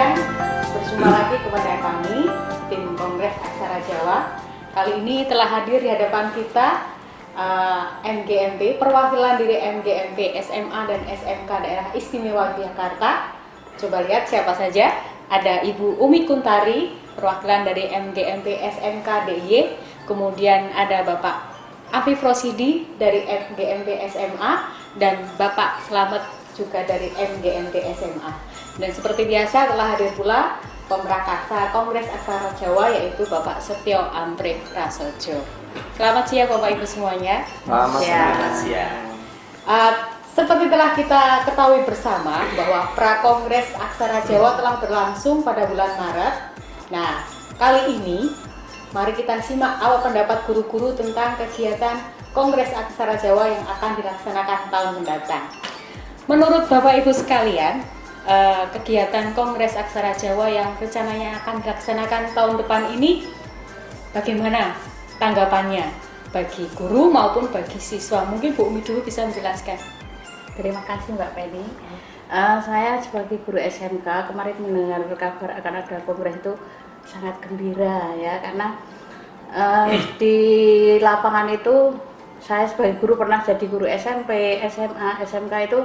sekalian, berjumpa lagi kepada kami, tim Kongres Aksara Jawa. Kali ini telah hadir di hadapan kita MGMP, perwakilan dari MGMP SMA dan SMK Daerah Istimewa Yogyakarta. Coba lihat siapa saja. Ada Ibu Umi Kuntari, perwakilan dari MGMP SMK DIY. Kemudian ada Bapak Afif Rosidi dari MGMP SMA dan Bapak Slamet juga dari MGMP SMA. Dan seperti biasa telah hadir pula Pemrakasa Kongres Aksara Jawa yaitu Bapak Setio Amprih Prasojo. Selamat siang Bapak Ibu semuanya. Selamat siang. Seperti telah kita ketahui bersama bahwa Prakongres Aksara Jawa telah berlangsung pada bulan Maret. Nah, kali ini mari kita simak apa pendapat guru-guru tentang kegiatan Kongres Aksara Jawa yang akan dilaksanakan tahun mendatang. Menurut Bapak Ibu sekalian, kegiatan Kongres Aksara Jawa yang rencananya akan dilaksanakan tahun depan ini bagaimana tanggapannya bagi guru maupun bagi siswa? Mungkin Bu Umi dulu bisa menjelaskan. Terima kasih Mbak Penny. Saya sebagai guru SMK kemarin mendengar kabar akan ada kongres itu sangat gembira ya, karena di lapangan itu saya sebagai guru pernah jadi guru SMP, SMA, SMK itu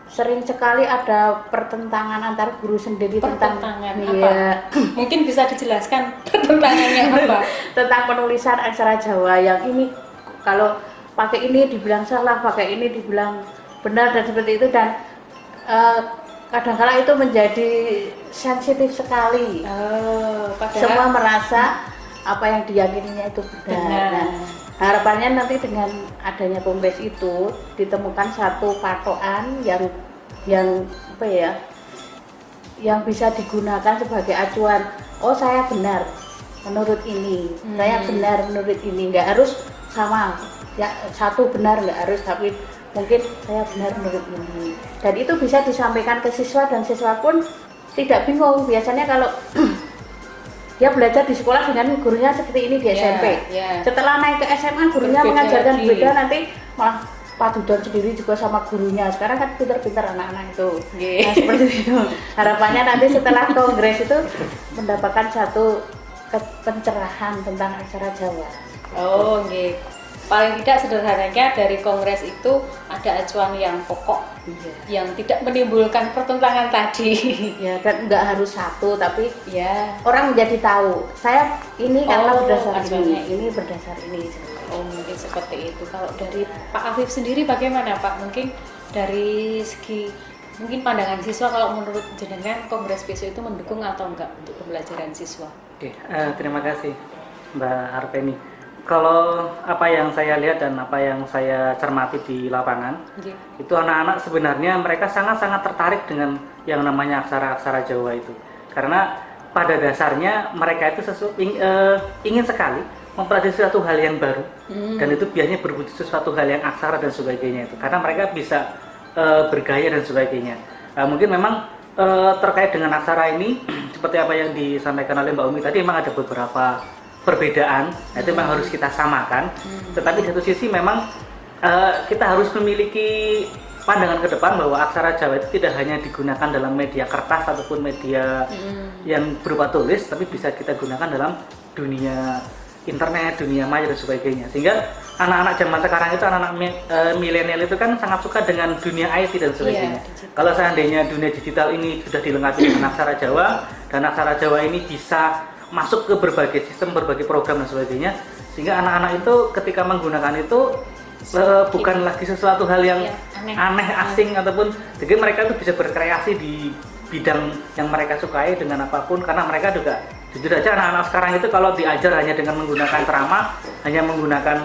sering sekali ada pertentangan antar guru sendiri tentang ya, mungkin bisa dijelaskan pertentangannya apa? Tentang penulisan aksara Jawa yang ini kalau pakai ini dibilang salah, pakai ini dibilang benar dan seperti itu, dan kadang-kala itu menjadi sensitif sekali. Semua merasa apa yang diyakininya itu benar. Nah, harapannya nanti dengan adanya kongres itu ditemukan satu patokan yang apa ya, yang bisa digunakan sebagai acuan. Oh, saya benar menurut ini, saya benar menurut ini, nggak harus sama ya, satu benar nggak harus, tapi mungkin saya benar menurut ini, dan itu bisa disampaikan ke siswa dan siswa pun tidak bingung. Biasanya kalau dia belajar di sekolah dengan gurunya seperti ini di SMP, setelah naik ke SMA gurunya mengajarkan beda, nanti malah padudan sendiri juga sama gurunya. Sekarang kan pintar-pintar anak-anak itu. Nah, seperti itu. Harapannya nanti setelah kongres itu mendapatkan satu pencerahan tentang aksara Jawa. Oh, nggih. Paling tidak sederhananya dari kongres itu ada acuan yang pokok, yang tidak menimbulkan pertentangan tadi. Ya, dan nggak harus satu, tapi ya orang menjadi tahu. Saya ini karena berdasar ini berdasar ini. Oh, mungkin seperti itu. Kalau dari Pak Afif sendiri bagaimana Pak? Mungkin dari segi mungkin pandangan siswa, kalau menurut jenengan kongres besok itu mendukung atau enggak untuk pembelajaran siswa? Oke, terima kasih Mbak Arpeni. Kalau apa yang saya lihat dan apa yang saya cermati di lapangan, itu anak-anak sebenarnya mereka sangat-sangat tertarik dengan yang namanya aksara-aksara Jawa itu. Karena pada dasarnya mereka itu ingin sekali mempelajari sesuatu hal yang baru, dan itu biasanya berwujud sesuatu hal yang aksara dan sebagainya itu. Karena mereka bisa bergaya dan sebagainya. Mungkin memang terkait dengan aksara ini, seperti apa yang disampaikan oleh Mbak Umi tadi, memang ada beberapa perbedaan, itu memang harus kita samakan. Tetapi di satu sisi memang kita harus memiliki pandangan ke depan bahwa aksara Jawa itu tidak hanya digunakan dalam media kertas ataupun media yang berupa tulis, tapi bisa kita gunakan dalam dunia internet, dunia maya dan sebagainya. Sehingga anak-anak zaman sekarang itu, anak-anak milenial itu kan sangat suka dengan dunia IT dan sebagainya. Kalau seandainya dunia digital ini sudah dilengkapi dengan aksara Jawa, dan aksara Jawa ini bisa masuk ke berbagai sistem, berbagai program dan sebagainya, sehingga anak-anak itu ketika menggunakan itu bukan lagi sesuatu hal yang aneh, asing, ataupun jadi mereka itu bisa berkreasi di bidang yang mereka sukai dengan apapun. Karena mereka juga, jujur aja anak-anak sekarang itu kalau diajar hanya dengan menggunakan ceramah, hanya menggunakan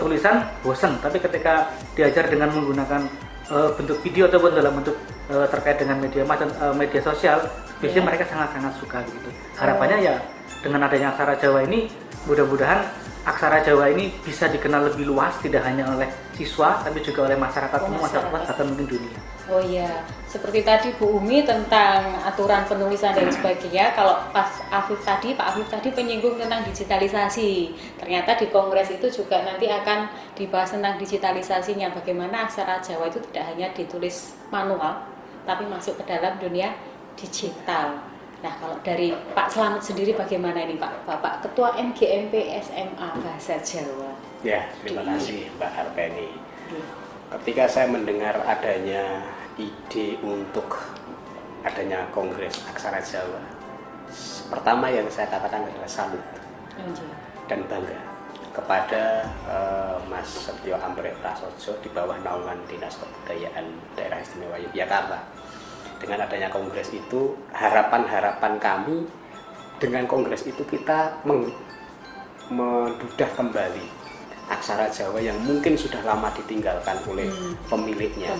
tulisan, bosan. Tapi ketika diajar dengan menggunakan bentuk video ataupun dalam bentuk terkait dengan media sosial, biasanya mereka sangat-sangat suka gitu. Harapannya ya dengan adanya aksara Jawa ini, mudah-mudahan aksara Jawa ini bisa dikenal lebih luas, tidak hanya oleh siswa tapi juga oleh masyarakat umum, bahkan mungkin dunia. Oh iya, seperti tadi Bu Umi tentang aturan penulisan dan sebagainya. Kalau Pak Afif tadi menyinggung tentang digitalisasi. Ternyata di kongres itu juga nanti akan dibahas tentang digitalisasinya, bagaimana aksara Jawa itu tidak hanya ditulis manual tapi masuk ke dalam dunia digital. Nah, kalau dari Pak Slamet sendiri bagaimana ini Pak? Bapak Ketua MGMP SMA Bahasa Jawa. Ya, terima kasih Mbak Arpeni. Ketika saya mendengar adanya ide untuk adanya Kongres Aksara Jawa, pertama yang saya katakan adalah salut dan bangga kepada Mas Setio Amrek Prasojo di bawah naungan Dinas Kebudayaan Daerah Istimewa Yogyakarta. Dengan adanya kongres itu, harapan-harapan kami dengan kongres itu kita mendudah kembali aksara Jawa yang mungkin sudah lama ditinggalkan oleh pemiliknya.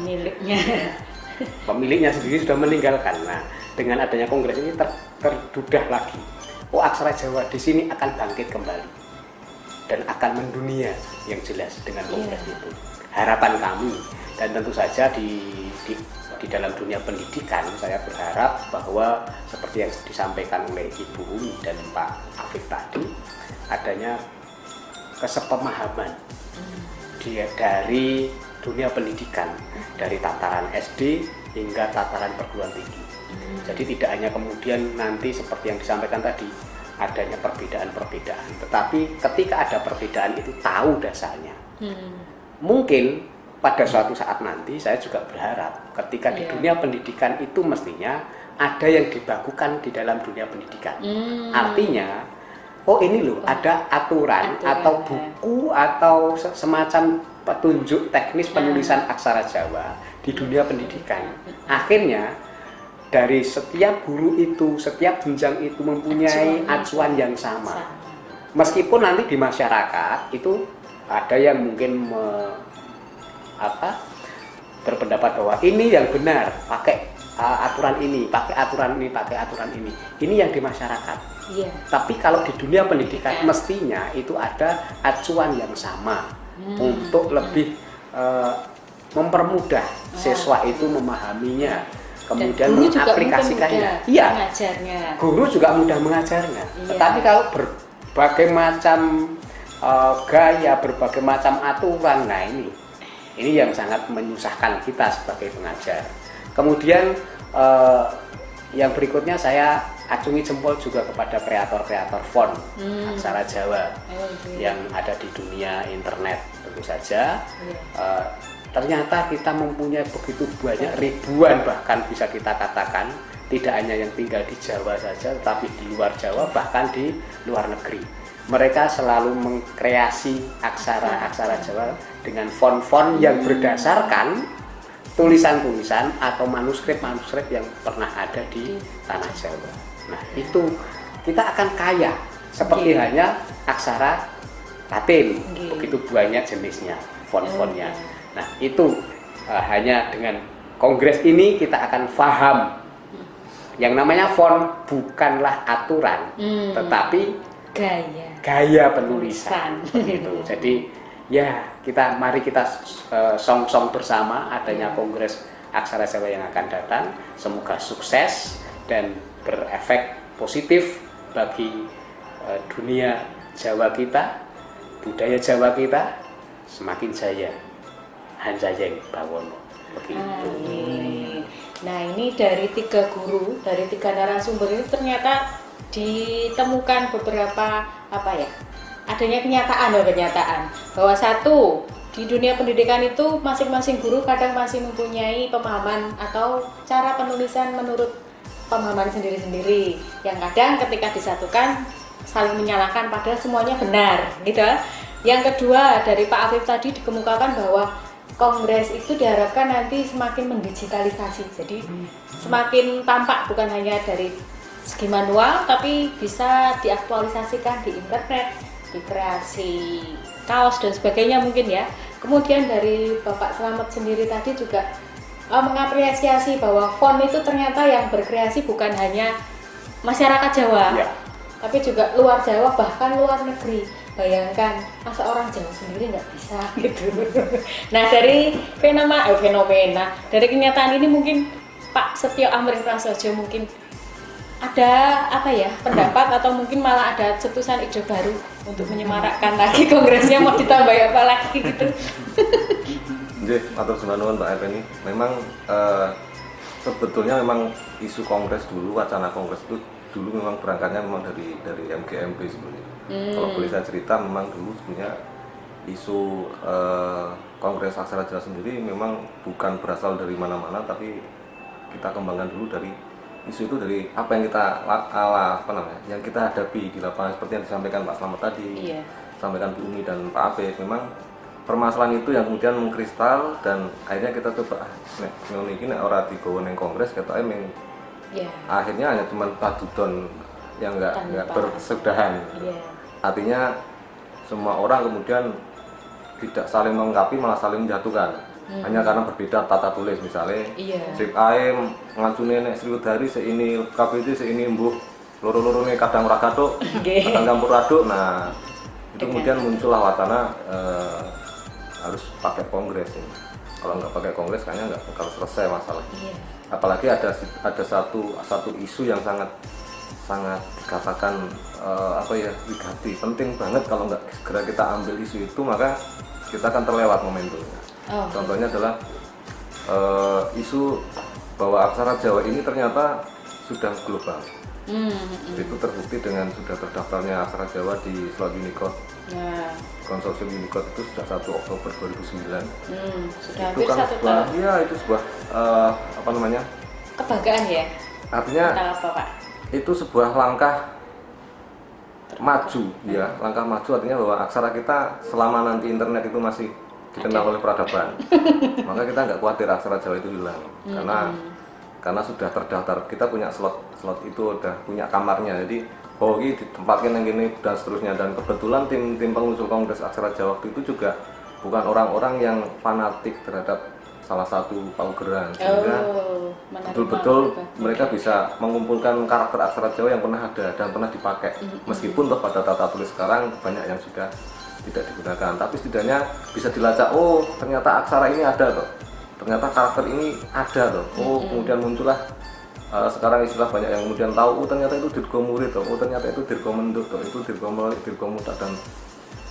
Pemiliknya sendiri sudah meninggalkan. Nah, dengan adanya kongres ini terdudah lagi. Oh, aksara Jawa di sini akan bangkit kembali dan akan mendunia yang jelas dengan kongres itu. Harapan kami, dan tentu saja di dalam dunia pendidikan saya berharap bahwa seperti yang disampaikan oleh Ibu Umi dan Pak Afif tadi, adanya kesepemahaman dari dunia pendidikan, dari tataran SD hingga tataran perguruan tinggi. Jadi tidak hanya kemudian nanti seperti yang disampaikan tadi adanya perbedaan-perbedaan, tetapi ketika ada perbedaan itu tahu dasarnya. Mungkin pada suatu saat nanti saya juga berharap ketika di dunia pendidikan itu mestinya ada yang dibakukan di dalam dunia pendidikan. Artinya, oh ini loh ada aturan atau buku atau semacam petunjuk teknis penulisan aksara Jawa di dunia pendidikan. Akhirnya dari setiap guru itu, setiap jenjang itu mempunyai acuan yang sama. Meskipun nanti di masyarakat itu ada yang mungkin berpendapat bahwa ini yang benar, pakai aturan ini, pakai aturan ini, pakai aturan ini. Ini yang di masyarakat. Tapi kalau di dunia pendidikan mestinya itu ada acuan yang sama untuk lebih mempermudah siswa itu memahaminya. Kemudian mengaplikasikannya. Iya, guru juga mudah mengajarnya. Tetapi kalau berbagai macam gaya, berbagai macam aturan, nah ini yang sangat menyusahkan kita sebagai pengajar. Kemudian yang berikutnya saya acungi jempol juga kepada kreator-kreator font aksara Jawa yang ada di dunia internet tentu saja. Ternyata kita mempunyai begitu banyak, ribuan bahkan bisa kita katakan, tidak hanya yang tinggal di Jawa saja, tetapi di luar Jawa, bahkan di luar negeri. Mereka selalu mengkreasi aksara Jawa dengan font-font yang berdasarkan tulisan-tulisan atau manuskrip-manuskrip yang pernah ada di tanah Jawa. Nah, itu kita akan kaya seperti hanya aksara Latin, begitu banyak jenisnya, font-fontnya. Nah, itu hanya dengan kongres ini kita akan paham yang namanya font bukanlah aturan, tetapi gaya penulisan. Begitu. Jadi ya mari kita song-song bersama adanya kongres aksara Jawa yang akan datang. Semoga sukses dan berefek positif bagi dunia Jawa kita, budaya Jawa kita semakin jaya. Hanjayeng Bawono begitu. Nah, ini dari 3 guru, dari 3 narasumber ini ternyata ditemukan beberapa adanya kenyataan bahwa satu, di dunia pendidikan itu masing-masing guru kadang masih mempunyai pemahaman atau cara penulisan menurut pemahaman sendiri-sendiri yang kadang ketika disatukan saling menyalahkan padahal semuanya benar gitu. Yang kedua, dari Pak Afif tadi dikemukakan bahwa kongres itu diharapkan nanti semakin mendigitalisasi, jadi semakin tampak bukan hanya dari segi manual tapi bisa diaktualisasikan di internet, di kreasi kaos dan sebagainya mungkin ya. Kemudian dari Bapak Slamet sendiri tadi juga mengapresiasi bahwa font itu ternyata yang berkreasi bukan hanya masyarakat Jawa, tapi juga luar Jawa bahkan luar negeri. Bayangkan, masa orang Jawa sendiri nggak bisa gitu. Nah, dari fenomena, dari kenyataan ini mungkin Pak Setio Amrek Prasojo mungkin ada pendapat atau mungkin malah ada cetusan ide baru untuk menyemarakkan lagi kongresnya, mau ditambah apa lagi gitu. Nggih, matur nuwun Mbak Arpeni. Memang sebetulnya memang isu kongres dulu, wacana kongres itu dulu memang berangkatnya memang dari MGMP sebenarnya. Kalau boleh saya cerita, memang dulu sebenarnya isu kongres aksara Jawa sendiri memang bukan berasal dari mana-mana, tapi kita kembangkan dulu dari isu itu, dari apa yang kita yang kita hadapi di lapangan, seperti yang disampaikan Pak Slamet tadi, sampaikan Bu Umi dan Pak Apip. Memang permasalahan itu yang kemudian mengkristal, dan akhirnya kita coba ini ora digawa ning kongres ketoke akhirnya hanya cuma padudon yang nggak berkesudahan. Artinya semua orang kemudian tidak saling melengkapi, malah saling menjatuhkan. Hanya karena berbeda tata tulis, misalnya sip ae ngancune nek Sriwedari seini, KBT seini, mbuh loro-lorone kadang ora gathuk, kadang campur aduk. Nah, itu kemudian muncullah wacana harus pakai kongres ini. Kalau nggak pakai kongres kayaknya nggak bakal selesai masalah. Apalagi ada satu isu yang sangat dikatakan negatif, penting banget. Kalau nggak segera kita ambil isu itu, maka kita akan terlewat momentumnya. Contohnya adalah isu bahwa aksara Jawa ini ternyata sudah global. Itu terbukti dengan sudah terdaftarnya aksara Jawa di slot Unicode. Konsorsium Unicode itu sudah 1 Oktober 2009. Sudah itu hampir kan 1 tahun. itu sebuah Kebanggaan ya. Artinya apa, Pak? itu sebuah langkah maju, ya, langkah maju artinya bahwa aksara kita selama nanti internet itu masih dikenal oleh peradaban, maka kita nggak khawatir aksara Jawa itu hilang, karena sudah terdaftar, kita punya slot itu udah punya kamarnya, jadi ini ditempatkan yang gini dan seterusnya. Dan kebetulan tim pengusul kongres aksara Jawa waktu itu juga bukan orang-orang yang fanatik terhadap salah satu paugeran, sehingga betul-betul mereka bisa mengumpulkan karakter aksara Jawa yang pernah ada dan pernah dipakai, meskipun toh pada tata tulis sekarang banyak yang sudah tidak digunakan, tapi setidaknya bisa dilacak, oh ternyata aksara ini ada toh, ternyata karakter ini ada toh, oh kemudian muncullah sekarang istilah banyak yang kemudian tahu, oh ternyata itu dirgo murid toh, oh ternyata itu dirgo mendut toh, itu dirgo melik, dirgo mutak, dan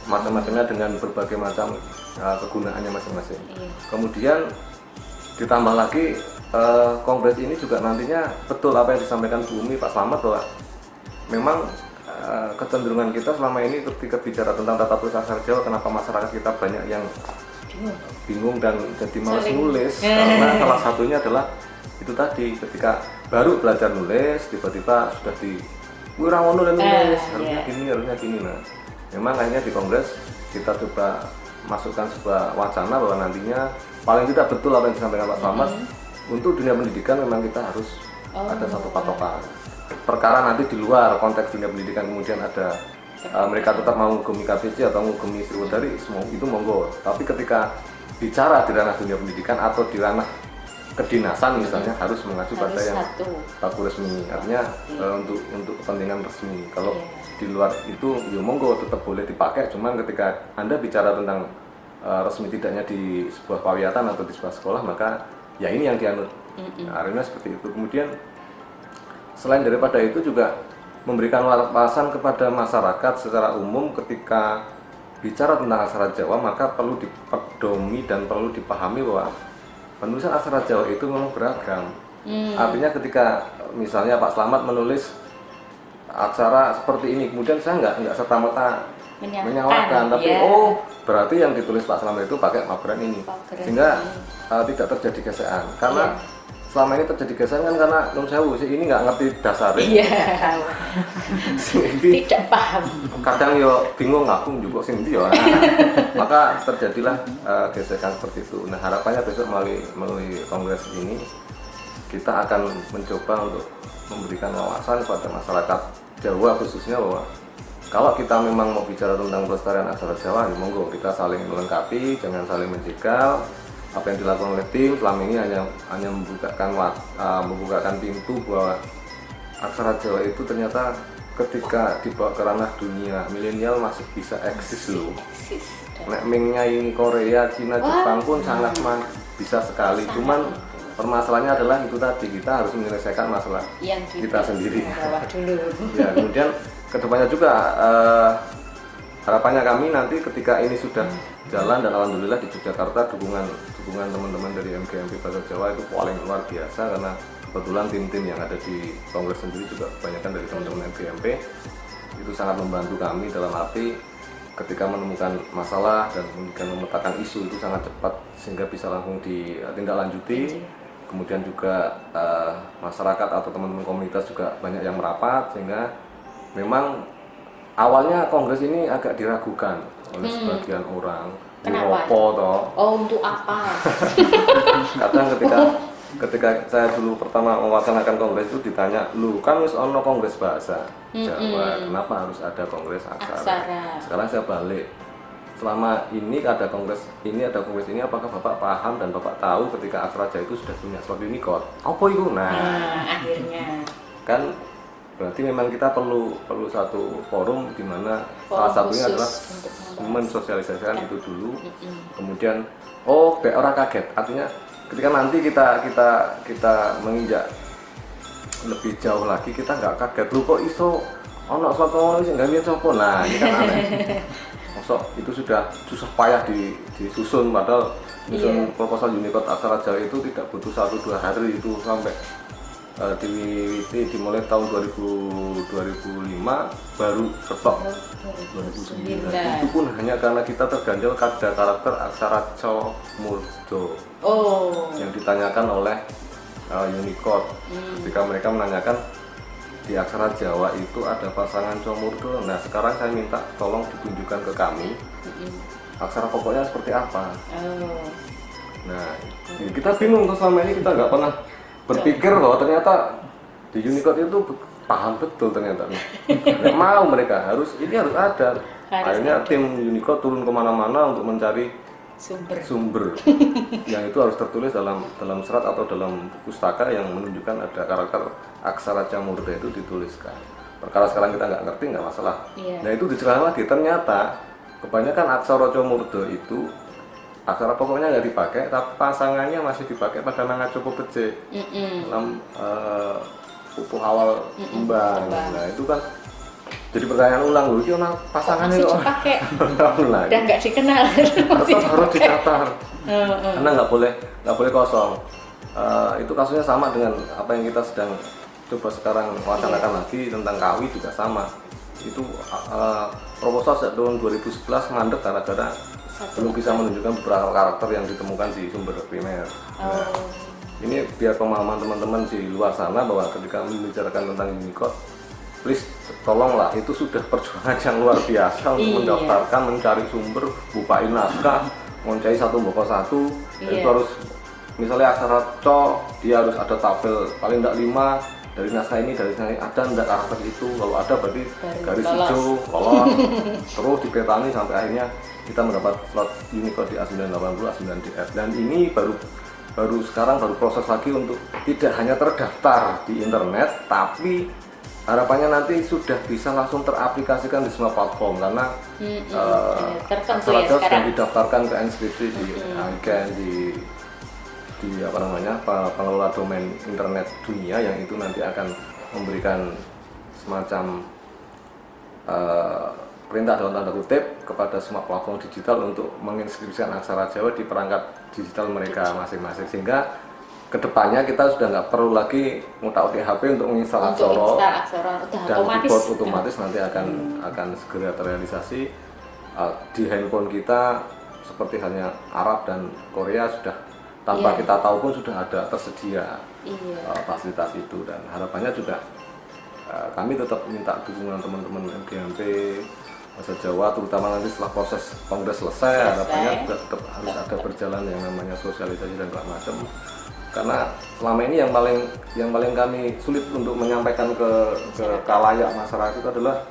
macam-macamnya dengan berbagai macam kegunaannya masing-masing. Kemudian ditambah lagi kongres ini juga nantinya betul apa yang disampaikan Bu Umi, Pak Slamet, bahwa memang kecenderungan kita selama ini ketika bicara tentang tata tulis aksara Jawa, kenapa masyarakat kita banyak yang bingung dan jadi malas nulis, karena salah satunya adalah itu tadi, ketika baru belajar nulis tiba-tiba sudah wirawono dan nulis harusnya gini. Nah, memang akhirnya di kongres kita coba masukkan sebuah wacana bahwa nantinya paling tidak betul apa yang disampaikan Pak Slamet, untuk dunia pendidikan memang kita harus ada satu patokan. Perkara nanti di luar konteks dunia pendidikan kemudian ada mereka tetap mau ngugemi KBC atau ngugemi Sriwedari, itu monggo. Tapi ketika bicara di ranah dunia pendidikan atau di ranah kedinasan misalnya, harus mengacu pada yang baku resmi, artinya untuk kepentingan resmi. Kalau di luar itu ya monggo tetap boleh dipakai, cuman ketika Anda bicara tentang resmi tidaknya di sebuah pawiyatan atau di sebuah sekolah, maka ya ini yang dianut. Akhirnya seperti itu. Kemudian selain daripada itu juga memberikan wawasan kepada masyarakat secara umum, ketika bicara tentang aksara Jawa maka perlu dipedomi dan perlu dipahami bahwa penulisan aksara Jawa itu memang beragam. Artinya ketika misalnya Pak Slamet menulis aksara seperti ini, kemudian saya nggak serta-merta menyalahkan, tapi berarti yang ditulis Pak Slamet itu pakai paugeran ini, sehingga tidak terjadi gesekan. Karena selama ini terjadi gesekan kan karena Nun Sewu ini nggak ngerti dasarnya, tidak paham, kadang yo bingung aku juga sing ndi yo, maka terjadilah gesekan seperti itu. Nah, harapannya besok melalui kongres ini kita akan mencoba untuk memberikan wawasan kepada masyarakat Jawa khususnya, bahwa kalau kita memang mau bicara tentang pelestarian aksara Jawa, ya monggo kita saling melengkapi, jangan saling menjegal. Apa yang dilakukan oleh tim selama ini hanya membukakan pintu bahwa aksara Jawa itu ternyata ketika dibawa ke ranah dunia milenial masih bisa eksis loh. Nek menyaingi Korea, Cina, Jepang pun sangat bisa sekali. Cuman permasalahannya adalah itu tadi, kita harus menyelesaikan masalah yang kita sendiri. Dulu. Ya, kemudian kedepannya juga harapannya kami nanti ketika ini sudah jalan, dan alhamdulillah di Yogyakarta dukungan teman-teman dari MGMP Bahasa Jawa itu paling luar biasa, karena kebetulan tim-tim yang ada di kongres sendiri juga kebanyakan dari teman-teman MGMP. Itu sangat membantu kami dalam arti ketika menemukan masalah dan kemudian memetakan isu itu sangat cepat sehingga bisa langsung ditindaklanjuti. Kemudian juga masyarakat atau teman-teman komunitas juga banyak yang merapat, sehingga memang awalnya kongres ini agak diragukan oleh sebagian orang. Kenapa? Toh. Oh, untuk apa? Kadang ketika saya dulu pertama mewacanakan kongres itu ditanya, lu kan wis ono kongres bahasa Jawa, kenapa harus ada kongres aksara? Sekarang saya balik, selama ini ada kongres ini, apakah Bapak paham dan Bapak tahu ketika aksara Jawa itu sudah punya slot Unicode? Apa itu? Nah, akhirnya kan berarti memang kita perlu satu forum di mana salah satunya adalah mensosialisasikan itu dulu. Kemudian orang kaget, artinya ketika nanti kita menginjak lebih jauh lagi, kita nggak kaget, lu kok iso ono suatu orang sih nggak coba. Nah ini kan aneh. Maksud itu sudah susah payah disusun, padahal susun proposal Unicode aksara Jawa itu tidak butuh 1-2 hari, itu sampai dimulai tahun 2005 baru ketok 2009. Itu pun hanya karena kita terganjal ada karakter aksara Comurdo yang ditanyakan oleh Unicode. Ketika mereka menanyakan di aksara Jawa itu ada pasangan Comurdo. Nah sekarang saya minta tolong ditunjukkan ke kami aksara pokoknya seperti apa. Nah kita bingung, terus selama ini kita nggak pernah berpikir bahwa ternyata di Unicode itu paham betul ternyata. Nggak mau mereka, ini harus ada. Akhirnya tim Unicode turun kemana-mana untuk mencari sumber yang itu harus tertulis dalam serat atau dalam pustaka yang menunjukkan ada karakter aksara Comurdo itu dituliskan. Perkara sekarang kita nggak ngerti, nggak masalah. Nah itu dicerah lagi, ternyata kebanyakan aksara Comurdo itu aksara pokoknya nggak dipakai, tapi pasangannya masih dipakai pada Nangacopo Becik dalam pupuh awal Mbang. Nah itu kan jadi pertanyaan ulang, loh itu pasangannya kok dipakai dan nggak dikenal. Tetap harus dicatat karena nggak boleh kosong. Itu kasusnya sama dengan apa yang kita sedang coba sekarang wacanakan lagi tentang Kawi, juga sama. Itu proposal sejak tahun 2011 mandek gara-gara belum bisa menunjukkan beberapa karakter yang ditemukan di sumber primer. Nah, ini biar pemahaman teman-teman di luar sana bahwa ketika membicarakan tentang Unicode, please tolonglah, itu sudah perjuangan yang luar biasa untuk mendaftarkan, mencari sumber, bukain naskah, mencari satu buku satu, dan itu harus misalnya aksara Co, dia harus ada tabel paling tidak 5 dari naskah ini, ada enggak karakter itu, kalau ada berarti garis hijau, lolos, terus dipetani sampai akhirnya kita mendapat slot Unicode di A980, A9DF. Dan ini baru proses lagi untuk tidak hanya terdaftar di internet, tapi harapannya nanti sudah bisa langsung teraplikasikan di semua platform, karena aksara Jawa sudah didaftarkan ke inskripsi di ICANN, di pengelola domain internet dunia, yang itu nanti akan memberikan semacam perintah dalam tanda kutip kepada semua platform digital untuk menginskripsikan aksara Jawa di perangkat digital mereka masing-masing, sehingga kedepannya kita sudah nggak perlu lagi ngutak-utik HP untuk menginstal aksara, dan keyboard otomatis nanti akan segera terrealisasi di handphone kita, seperti halnya Arab dan Korea sudah tanpa kita tahu pun sudah ada tersedia fasilitas itu. Dan harapannya juga kami tetap minta dukungan teman-teman MGMP Bahasa Jawa, terutama nanti setelah proses kongres selesai, harapannya juga tetap harus ada berjalan yang namanya sosialisasi dan segala macam. Karena selama ini yang paling kami sulit untuk menyampaikan ke khalayak masyarakat itu adalah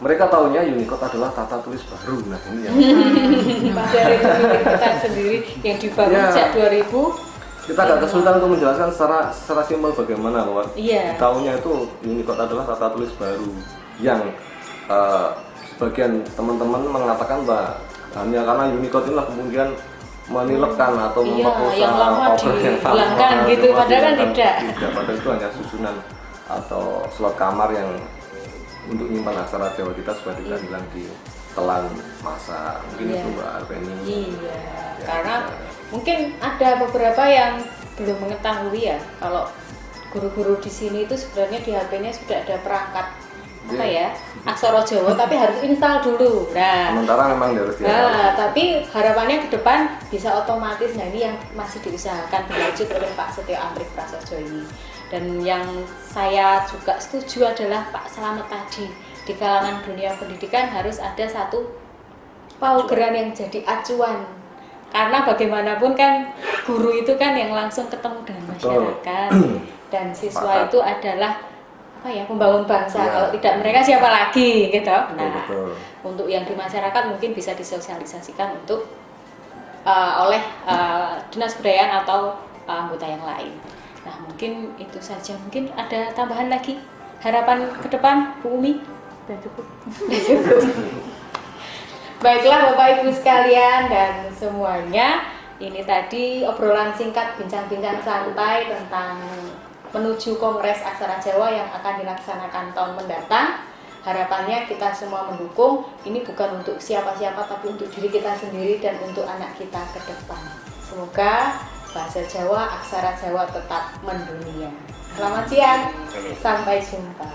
mereka tahunya Unicode adalah tata tulis baru. Nah ini yang padahal itu kita sendiri yang dibangun sejak 2000. Kita agak kesulitan untuk menjelaskan secara simpel bagaimana bahwa tahunya itu Unicode adalah tata tulis baru yang sebagian teman-teman mengatakan bahwa hanya karena Unicode inilah kemudian menilekkan atau memperkosa yang lama dihilangkan gitu, padahal kan tidak. Padahal itu hanya susunan atau slot kamar yang untuk menyimpan aksara Jawa kita supaya tidak hilang di telan masa mungkin itu Mbak Arpeni. Iya, karena mungkin ada beberapa yang belum mengetahui ya kalau guru-guru di sini itu sebenarnya di HP-nya sudah ada perangkat apa ya, aksara Jawa tapi harus install dulu. Nah, Sementara memang harus tapi harapannya ke depan bisa otomatis. Nah, ini yang masih diusahakan berlanjut oleh Pak Setio Amrik Prasojo ini. Dan yang saya juga setuju adalah Pak Slamet tadi, di kalangan dunia pendidikan harus ada satu paugeran yang jadi acuan. Karena bagaimanapun kan guru itu kan yang langsung ketemu dengan masyarakat. Dan siswa itu adalah apa ya, pembangun bangsa. Kalau tidak mereka siapa lagi gitu. Nah, untuk yang di masyarakat mungkin bisa disosialisasikan untuk oleh dinas kebudayaan atau anggota yang lain. Nah, mungkin itu saja. Mungkin ada tambahan lagi harapan ke depan, Bu Umi? Sudah cukup. Baiklah Bapak Ibu sekalian dan semuanya, ini tadi obrolan singkat, bincang-bincang santai tentang menuju Kongres Aksara Jawa yang akan dilaksanakan tahun mendatang. Harapannya kita semua mendukung. Ini bukan untuk siapa-siapa tapi untuk diri kita sendiri dan untuk anak kita ke depan. Semoga bahasa Jawa, aksara Jawa tetap mendunia. Selamat siang, sampai jumpa.